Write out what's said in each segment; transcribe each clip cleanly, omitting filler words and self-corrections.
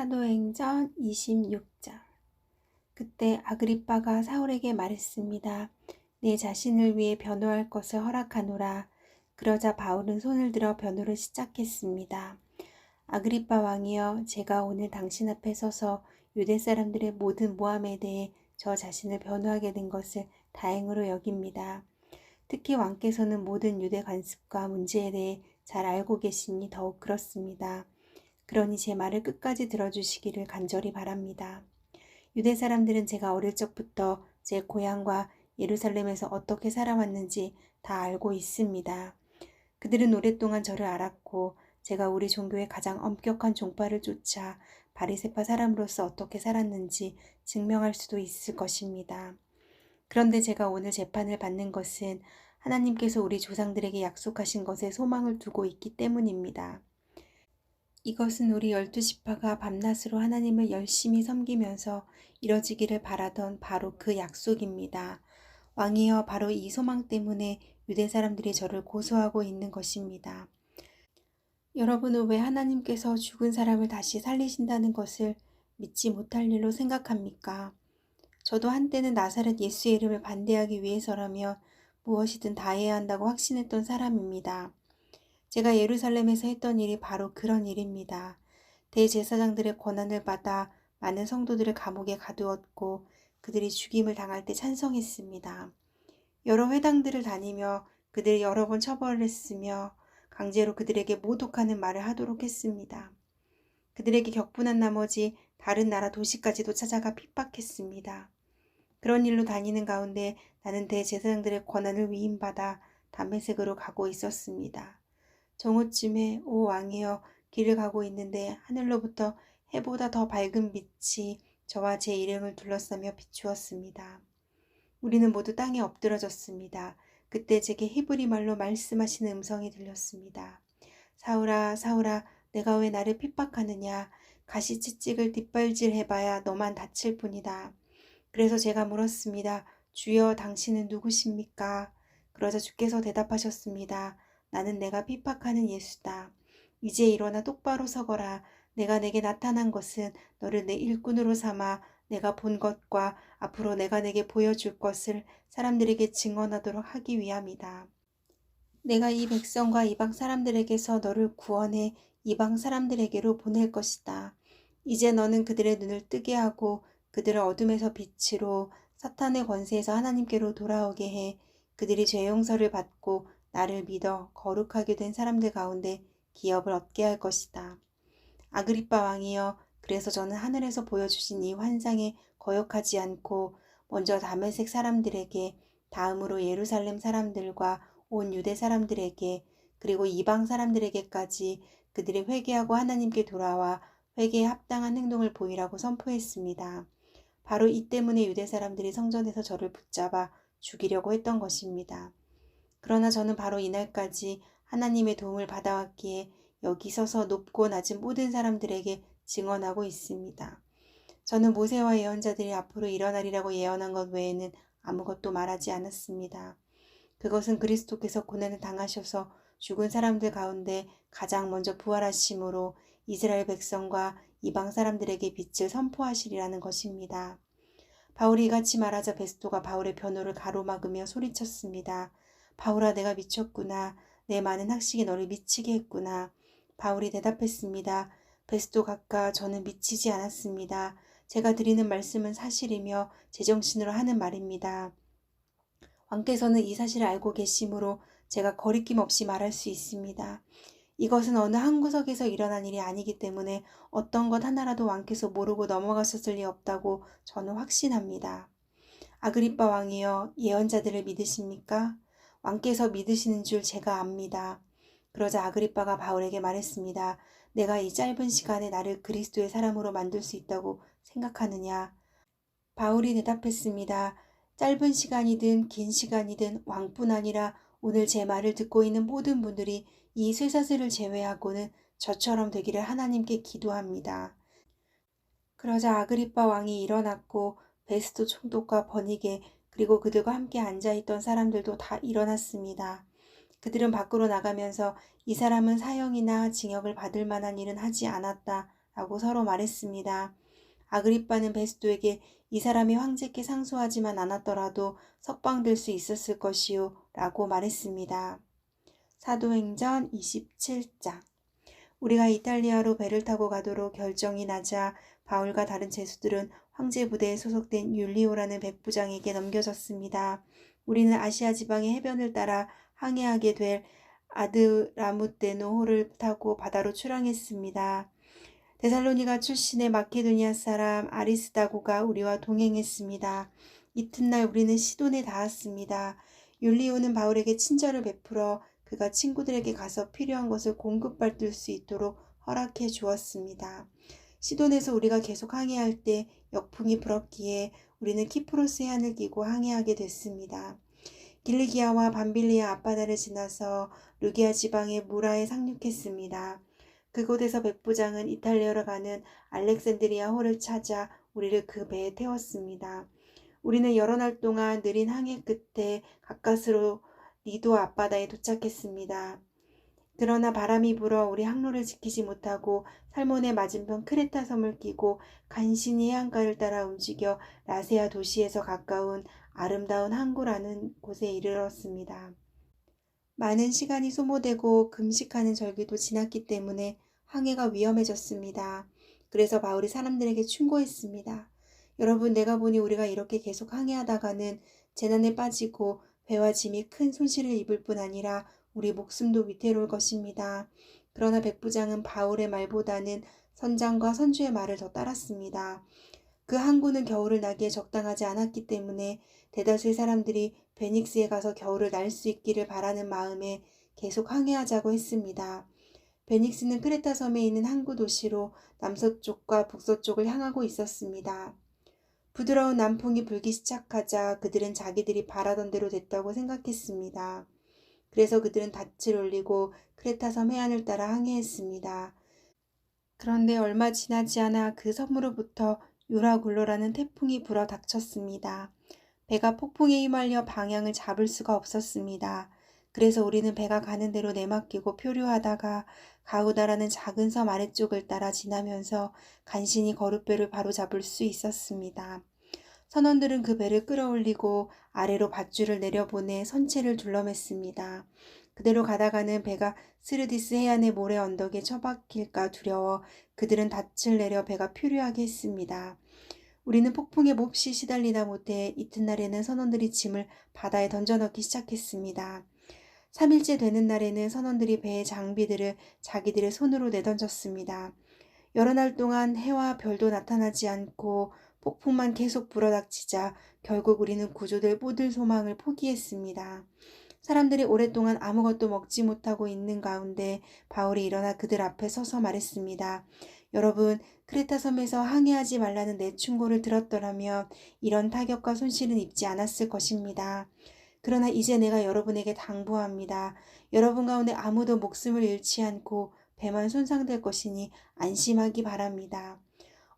사도행전 26장. 그때 아그리빠가 사울에게 말했습니다. 내 자신을 위해 변호할 것을 허락하노라. 그러자 바울은 손을 들어 변호를 시작했습니다. 아그리빠 왕이여, 제가 오늘 당신 앞에 서서 유대 사람들의 모든 모함에 대해 저 자신을 변호하게 된 것을 다행으로 여깁니다. 특히 왕께서는 모든 유대 관습과 문제에 대해 잘 알고 계시니 더욱 그렇습니다. 그러니 제 말을 끝까지 들어주시기를 간절히 바랍니다. 유대 사람들은 제가 어릴 적부터 제 고향과 예루살렘에서 어떻게 살아왔는지 다 알고 있습니다. 그들은 오랫동안 저를 알았고 제가 우리 종교의 가장 엄격한 종파를 쫓아 바리새파 사람으로서 어떻게 살았는지 증명할 수도 있을 것입니다. 그런데 제가 오늘 재판을 받는 것은 하나님께서 우리 조상들에게 약속하신 것에 소망을 두고 있기 때문입니다. 이것은 우리 12지파가 밤낮으로 하나님을 열심히 섬기면서 이뤄지기를 바라던 바로 그 약속입니다. 왕이여, 바로 이 소망 때문에 유대 사람들이 저를 고소하고 있는 것입니다. 여러분은 왜 하나님께서 죽은 사람을 다시 살리신다는 것을 믿지 못할 일로 생각합니까? 저도 한때는 나사렛 예수의 이름을 반대하기 위해서라면 무엇이든 다 해야 한다고 확신했던 사람입니다. 제가 예루살렘에서 했던 일이 바로 그런 일입니다. 대제사장들의 권한을 받아 많은 성도들을 감옥에 가두었고 그들이 죽임을 당할 때 찬성했습니다. 여러 회당들을 다니며 그들을 여러 번 처벌을 했으며 강제로 그들에게 모독하는 말을 하도록 했습니다. 그들에게 격분한 나머지 다른 나라 도시까지도 찾아가 핍박했습니다. 그런 일로 다니는 가운데 나는 대제사장들의 권한을 위임받아 담메색으로 가고 있었습니다. 정오쯤에 오 왕이여, 길을 가고 있는데 하늘로부터 해보다 더 밝은 빛이 저와 제 일행을 둘러싸며 비추었습니다. 우리는 모두 땅에 엎드러졌습니다. 그때 제게 히브리 말로 말씀하시는 음성이 들렸습니다. 사울아, 사울아, 내가 왜 나를 핍박하느냐? 가시채찍을 뒷발질해봐야 너만 다칠 뿐이다. 그래서 제가 물었습니다. 주여, 당신은 누구십니까? 그러자 주께서 대답하셨습니다. 나는 내가 핍박하는 예수다. 이제 일어나 똑바로 서거라. 내가 내게 나타난 것은 너를 내 일꾼으로 삼아 내가 본 것과 앞으로 내가 내게 보여줄 것을 사람들에게 증언하도록 하기 위함이다. 내가 이 백성과 이방 사람들에게서 너를 구원해 이방 사람들에게로 보낼 것이다. 이제 너는 그들의 눈을 뜨게 하고 그들을 어둠에서 빛으로 사탄의 권세에서 하나님께로 돌아오게 해 그들이 죄 용서를 받고 나를 믿어 거룩하게 된 사람들 가운데 기업을 얻게 할 것이다. 아그리빠 왕이여, 그래서 저는 하늘에서 보여주신 이 환상에 거역하지 않고 먼저 다메섹 사람들에게, 다음으로 예루살렘 사람들과 온 유대 사람들에게, 그리고 이방 사람들에게까지 그들이 회개하고 하나님께 돌아와 회개에 합당한 행동을 보이라고 선포했습니다. 바로 이 때문에 유대 사람들이 성전에서 저를 붙잡아 죽이려고 했던 것입니다. 그러나 저는 바로 이날까지 하나님의 도움을 받아왔기에 여기 서서 높고 낮은 모든 사람들에게 증언하고 있습니다. 저는 모세와 예언자들이 앞으로 일어나리라고 예언한 것 외에는 아무것도 말하지 않았습니다. 그것은 그리스도께서 고난을 당하셔서 죽은 사람들 가운데 가장 먼저 부활하심으로 이스라엘 백성과 이방 사람들에게 빛을 선포하시리라는 것입니다. 바울이 이같이 말하자 베스토가 바울의 변호를 가로막으며 소리쳤습니다. 바울아, 내가 미쳤구나. 내 많은 학식이 너를 미치게 했구나. 바울이 대답했습니다. 베스토 각하, 저는 미치지 않았습니다. 제가 드리는 말씀은 사실이며 제정신으로 하는 말입니다. 왕께서는 이 사실을 알고 계시므로 제가 거리낌 없이 말할 수 있습니다. 이것은 어느 한 구석에서 일어난 일이 아니기 때문에 어떤 것 하나라도 왕께서 모르고 넘어가셨을 리 없다고 저는 확신합니다. 아그리빠 왕이여, 예언자들을 믿으십니까? 왕께서 믿으시는 줄 제가 압니다. 그러자 아그리빠가 바울에게 말했습니다. 내가 이 짧은 시간에 나를 그리스도의 사람으로 만들 수 있다고 생각하느냐? 바울이 대답했습니다. 짧은 시간이든 긴 시간이든 왕뿐 아니라 오늘 제 말을 듣고 있는 모든 분들이 이 쇠사슬을 제외하고는 저처럼 되기를 하나님께 기도합니다. 그러자 아그리빠 왕이 일어났고 베스토 총독과 버니게 그리고 그들과 함께 앉아있던 사람들도 다 일어났습니다. 그들은 밖으로 나가면서 이 사람은 사형이나 징역을 받을 만한 일은 하지 않았다 라고 서로 말했습니다. 아그리빠는 베스도에게 이 사람이 황제께 상소하지만 않았더라도 석방될 수 있었을 것이요 라고 말했습니다. 사도행전 27장. 우리가 이탈리아로 배를 타고 가도록 결정이 나자 바울과 다른 제수들은 황제 부대에 소속된 율리오라는 백부장에게 넘겨졌습니다. 우리는 아시아 지방의 해변을 따라 항해하게 될 아드라무테노호를 타고 바다로 출항했습니다. 데살로니가 출신의 마케도니아 사람 아리스다고가 우리와 동행했습니다. 이튿날 우리는 시돈에 닿았습니다. 율리오는 바울에게 친절을 베풀어 그가 친구들에게 가서 필요한 것을 공급받을 수 있도록 허락해 주었습니다. 시돈에서 우리가 계속 항해할 때 역풍이 불었기에 우리는 키프로스 해안을 끼고 항해하게 됐습니다. 길리기아와 밤빌리아 앞바다를 지나서 루기아 지방의 무라에 상륙했습니다. 그곳에서 백부장은 이탈리아로 가는 알렉산드리아 호를 찾아 우리를 그 배에 태웠습니다. 우리는 여러 날 동안 느린 항해 끝에 가까스로 리도 앞바다에 도착했습니다. 그러나 바람이 불어 우리 항로를 지키지 못하고 살몬의 맞은편 크레타 섬을 끼고 간신히 해안가를 따라 움직여 라세아 도시에서 가까운 아름다운 항구라는 곳에 이르렀습니다. 많은 시간이 소모되고 금식하는 절기도 지났기 때문에 항해가 위험해졌습니다. 그래서 바울이 사람들에게 충고했습니다. 여러분, 내가 보니 우리가 이렇게 계속 항해하다가는 재난에 빠지고 배와 짐이 큰 손실을 입을 뿐 아니라 우리 목숨도 위태로울 것입니다. 그러나 백부장은 바울의 말보다는 선장과 선주의 말을 더 따랐습니다. 그 항구는 겨울을 나기에 적당하지 않았기 때문에 대다수의 사람들이 베닉스에 가서 겨울을 날 수 있기를 바라는 마음에 계속 항해하자고 했습니다. 베닉스는 크레타 섬에 있는 항구 도시로 남서쪽과 북서쪽을 향하고 있었습니다. 부드러운 남풍이 불기 시작하자 그들은 자기들이 바라던 대로 됐다고 생각했습니다. 그래서 그들은 닻을 올리고 크레타 섬 해안을 따라 항해했습니다. 그런데 얼마 지나지 않아 그 섬으로부터 유라굴로라는 태풍이 불어 닥쳤습니다. 배가 폭풍에 휘말려 방향을 잡을 수가 없었습니다. 그래서 우리는 배가 가는 대로 내맡기고 표류하다가 가우다라는 작은 섬 아래쪽을 따라 지나면서 간신히 거룻배를 바로잡을 수 있었습니다. 선원들은 그 배를 끌어올리고 아래로 밧줄을 내려보내 선체를 둘러맸습니다. 그대로 가다가는 배가 스르디스 해안의 모래 언덕에 처박힐까 두려워 그들은 닻을 내려 배가 표류하게 했습니다. 우리는 폭풍에 몹시 시달리다 못해 이튿날에는 선원들이 짐을 바다에 던져넣기 시작했습니다. 3일째 되는 날에는 선원들이 배의 장비들을 자기들의 손으로 내던졌습니다. 여러 날 동안 해와 별도 나타나지 않고 폭풍만 계속 불어닥치자 결국 우리는 구조될 모든 소망을 포기했습니다. 사람들이 오랫동안 아무것도 먹지 못하고 있는 가운데 바울이 일어나 그들 앞에 서서 말했습니다. 여러분, 크레타 섬에서 항해하지 말라는 내 충고를 들었더라면 이런 타격과 손실은 입지 않았을 것입니다. 그러나 이제 내가 여러분에게 당부합니다. 여러분 가운데 아무도 목숨을 잃지 않고 배만 손상될 것이니 안심하기 바랍니다.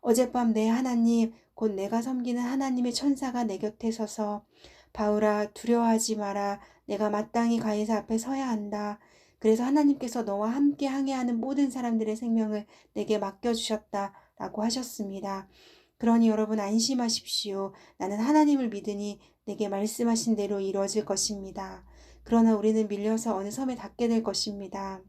어젯밤 내 하나님, 곧 내가 섬기는 하나님의 천사가 내 곁에 서서 바울아, 두려워하지 마라. 내가 마땅히 가이사 앞에 서야 한다. 그래서 하나님께서 너와 함께 항해하는 모든 사람들의 생명을 내게 맡겨주셨다. 라고 하셨습니다. 그러니 여러분 안심하십시오. 나는 하나님을 믿으니 내게 말씀하신 대로 이루어질 것입니다. 그러나 우리는 밀려서 어느 섬에 닿게 될 것입니다.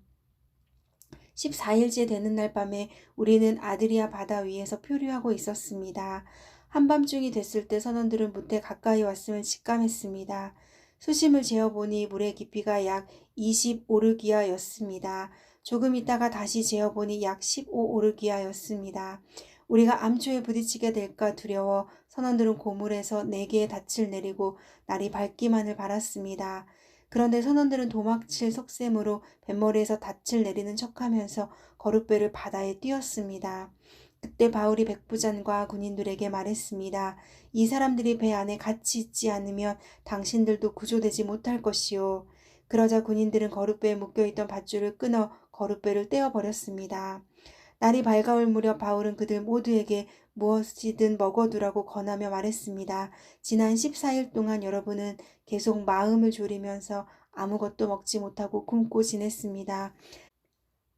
14일째 되는 날 밤에 우리는 아드리아 바다 위에서 표류하고 있었습니다. 한밤중이 됐을 때 선원들은 무태 가까이 왔음을 직감했습니다. 수심을 재어보니 물의 깊이가 약 20오르기아였습니다. 조금 있다가 다시 재어보니 약 15오르기아였습니다. 우리가 암초에 부딪히게 될까 두려워 선원들은 고물에서 4개의 닻을 내리고 날이 밝기만을 바랐습니다. 그런데 선원들은 도막칠 속셈으로 뱃머리에서 닻을 내리는 척하면서 거룻배를 바다에 띄웠습니다. 그때 바울이 백부장과 군인들에게 말했습니다. 이 사람들이 배 안에 같이 있지 않으면 당신들도 구조되지 못할 것이요. 그러자 군인들은 거룻배에 묶여있던 밧줄을 끊어 거룻배를 떼어버렸습니다. 날이 밝아올 무렵 바울은 그들 모두에게 무엇이든 먹어두라고 권하며 말했습니다. 지난 14일 동안 여러분은 계속 마음을 졸이면서 아무것도 먹지 못하고 굶고 지냈습니다.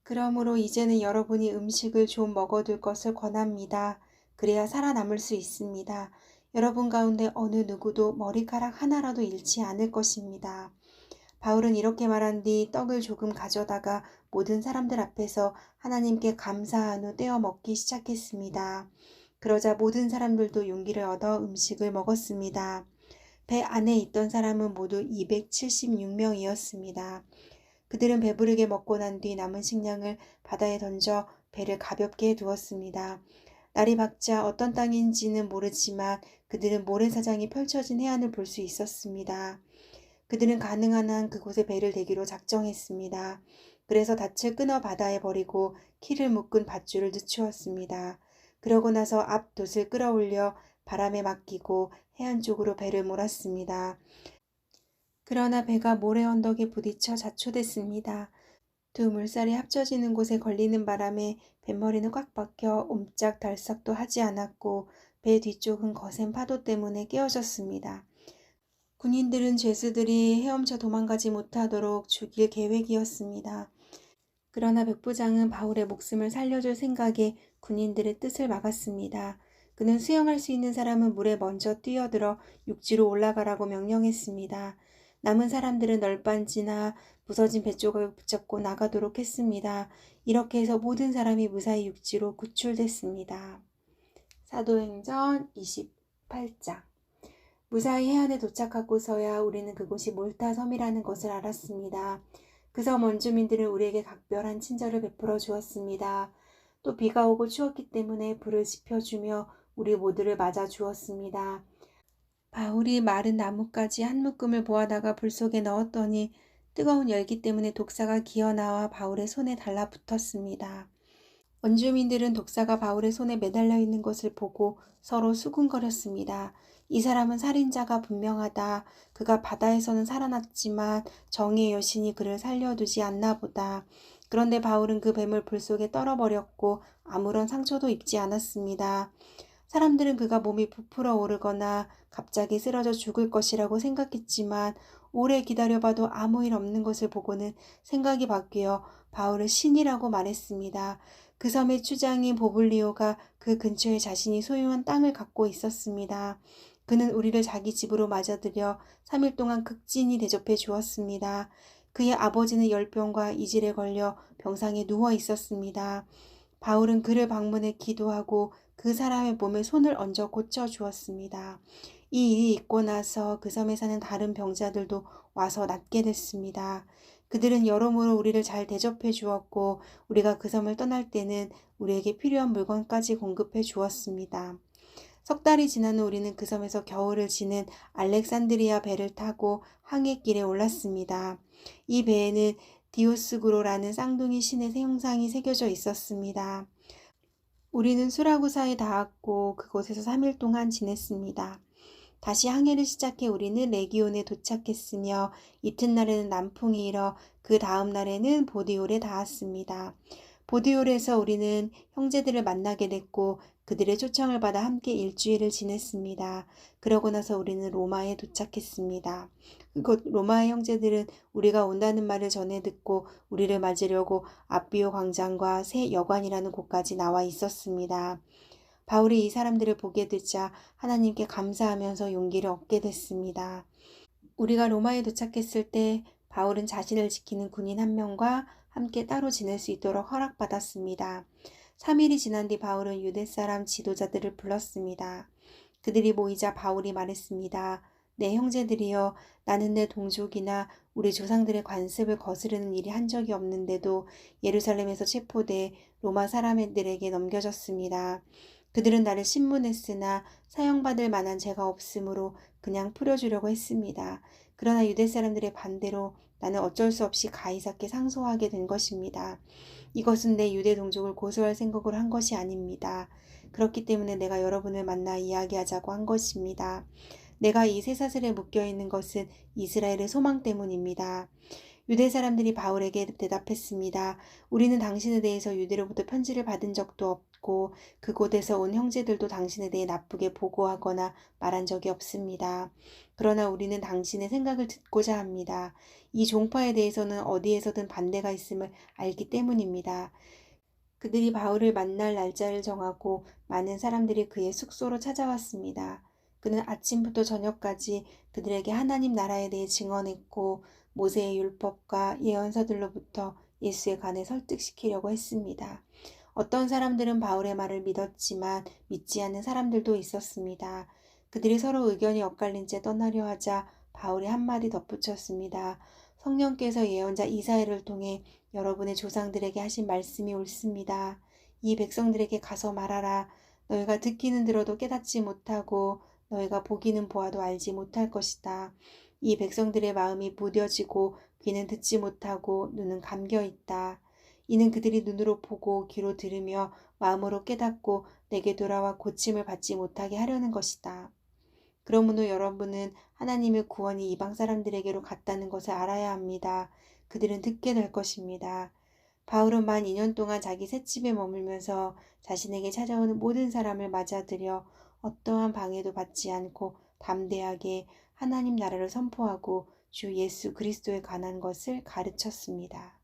그러므로 이제는 여러분이 음식을 좀 먹어둘 것을 권합니다. 그래야 살아남을 수 있습니다. 여러분 가운데 어느 누구도 머리카락 하나라도 잃지 않을 것입니다. 바울은 이렇게 말한 뒤 떡을 조금 가져다가 모든 사람들 앞에서 하나님께 감사한 후 떼어 먹기 시작했습니다. 그러자 모든 사람들도 용기를 얻어 음식을 먹었습니다. 배 안에 있던 사람은 모두 276명이었습니다. 그들은 배부르게 먹고 난 뒤 남은 식량을 바다에 던져 배를 가볍게 두었습니다. 날이 밝자 어떤 땅인지는 모르지만 그들은 모래사장이 펼쳐진 해안을 볼 수 있었습니다. 그들은 가능한 한 그곳에 배를 대기로 작정했습니다. 그래서 닻을 끊어 바다에 버리고 키를 묶은 밧줄을 늦추었습니다. 그러고 나서 앞 돛을 끌어올려 바람에 맡기고 해안 쪽으로 배를 몰았습니다. 그러나 배가 모래 언덕에 부딪혀 자초됐습니다. 두 물살이 합쳐지는 곳에 걸리는 바람에 뱃머리는 꽉 박혀 옴짝달싹도 하지 않았고 배 뒤쪽은 거센 파도 때문에 깨어졌습니다. 군인들은 죄수들이 헤엄쳐 도망가지 못하도록 죽일 계획이었습니다. 그러나 백부장은 바울의 목숨을 살려줄 생각에 군인들의 뜻을 막았습니다. 그는 수영할 수 있는 사람은 물에 먼저 뛰어들어 육지로 올라가라고 명령했습니다. 남은 사람들은 널빤지나 부서진 뱃조각을 붙잡고 나가도록 했습니다. 이렇게 해서 모든 사람이 무사히 육지로 구출됐습니다. 사도행전 28장. 무사히 해안에 도착하고서야 우리는 그곳이 몰타 섬이라는 것을 알았습니다. 그 섬 원주민들은 우리에게 각별한 친절을 베풀어 주었습니다. 또 비가 오고 추웠기 때문에 불을 지펴주며 우리 모두를 맞아 주었습니다. 바울이 마른 나뭇가지 한 묶음을 모아다가 불 속에 넣었더니 뜨거운 열기 때문에 독사가 기어나와 바울의 손에 달라붙었습니다. 원주민들은 독사가 바울의 손에 매달려 있는 것을 보고 서로 수군거렸습니다. 이 사람은 살인자가 분명하다. 그가 바다에서는 살아났지만 정의의 여신이 그를 살려두지 않나 보다. 그런데 바울은 그 뱀을 불 속에 떨어버렸고 아무런 상처도 입지 않았습니다. 사람들은 그가 몸이 부풀어 오르거나 갑자기 쓰러져 죽을 것이라고 생각했지만 오래 기다려봐도 아무 일 없는 것을 보고는 생각이 바뀌어 바울을 신이라고 말했습니다. 그 섬의 추장인 보블리오가 그 근처에 자신이 소유한 땅을 갖고 있었습니다. 그는 우리를 자기 집으로 맞아들여 3일 동안 극진히 대접해 주었습니다. 그의 아버지는 열병과 이질에 걸려 병상에 누워 있었습니다. 바울은 그를 방문해 기도하고 그 사람의 몸에 손을 얹어 고쳐 주었습니다. 이 일이 있고 나서 그 섬에 사는 다른 병자들도 와서 낫게 됐습니다. 그들은 여러모로 우리를 잘 대접해 주었고 우리가 그 섬을 떠날 때는 우리에게 필요한 물건까지 공급해 주었습니다. 석 달이 지난 후 우리는 그 섬에서 겨울을 지는 알렉산드리아 배를 타고 항해길에 올랐습니다. 이 배에는 디오스구로라는 쌍둥이 신의 형상이 새겨져 있었습니다. 우리는 수라구사에 닿았고 그곳에서 3일 동안 지냈습니다. 다시 항해를 시작해 우리는 레기온에 도착했으며 이튿날에는 남풍이 일어 그 다음 날에는 보디올에 닿았습니다. 보디올에서 우리는 형제들을 만나게 됐고 그들의 초청을 받아 함께 일주일을 지냈습니다. 그러고 나서 우리는 로마에 도착했습니다. 그곳 로마의 형제들은 우리가 온다는 말을 전해 듣고 우리를 맞으려고 아비오 광장과 새 여관이라는 곳까지 나와 있었습니다. 바울이 이 사람들을 보게 되자 하나님께 감사하면서 용기를 얻게 됐습니다. 우리가 로마에 도착했을 때 바울은 자신을 지키는 군인 한 명과 함께 따로 지낼 수 있도록 허락받았습니다. 3일이 지난 뒤 바울은 유대 사람 지도자들을 불렀습니다. 그들이 모이자 바울이 말했습니다. 내 형제들이여, 나는 내 동족이나 우리 조상들의 관습을 거스르는 일이 한 적이 없는데도 예루살렘에서 체포돼 로마 사람들에게 넘겨졌습니다. 그들은 나를 신문했으나 사형받을 만한 죄가 없으므로 그냥 풀어주려고 했습니다. 그러나 유대 사람들의 반대로 나는 어쩔 수 없이 가이사께 상소하게 된 것입니다. 이것은 내 유대 동족을 고소할 생각으로 한 것이 아닙니다. 그렇기 때문에 내가 여러분을 만나 이야기하자고 한 것입니다. 내가 이 쇠사슬에 묶여있는 것은 이스라엘의 소망 때문입니다. 유대 사람들이 바울에게 대답했습니다. 우리는 당신에 대해서 유대로부터 편지를 받은 적도 없고 그곳에서 온 형제들도 당신에 대해 나쁘게 보고하거나 말한 적이 없습니다. 그러나 우리는 당신의 생각을 듣고자 합니다. 이 종파에 대해서는 어디에서든 반대가 있음을 알기 때문입니다. 그들이 바울을 만날 날짜를 정하고 많은 사람들이 그의 숙소로 찾아왔습니다. 그는 아침부터 저녁까지 그들에게 하나님 나라에 대해 증언했고 모세의 율법과 예언서들로부터 예수에 관해 설득시키려고 했습니다. 어떤 사람들은 바울의 말을 믿었지만 믿지 않는 사람들도 있었습니다. 그들이 서로 의견이 엇갈린 채 떠나려 하자 바울이 한마디 덧붙였습니다. 성령께서 예언자 이사야를 통해 여러분의 조상들에게 하신 말씀이 옳습니다. 이 백성들에게 가서 말하라. 너희가 듣기는 들어도 깨닫지 못하고 너희가 보기는 보아도 알지 못할 것이다. 이 백성들의 마음이 무뎌지고 귀는 듣지 못하고 눈은 감겨 있다. 이는 그들이 눈으로 보고 귀로 들으며 마음으로 깨닫고 내게 돌아와 고침을 받지 못하게 하려는 것이다. 그러므로 여러분은 하나님의 구원이 이방 사람들에게로 갔다는 것을 알아야 합니다. 그들은 듣게 될 것입니다. 바울은 만 2년 동안 자기 셋집에 머물면서 자신에게 찾아오는 모든 사람을 맞아들여 어떠한 방해도 받지 않고 담대하게 하나님 나라를 선포하고 주 예수 그리스도에 관한 것을 가르쳤습니다.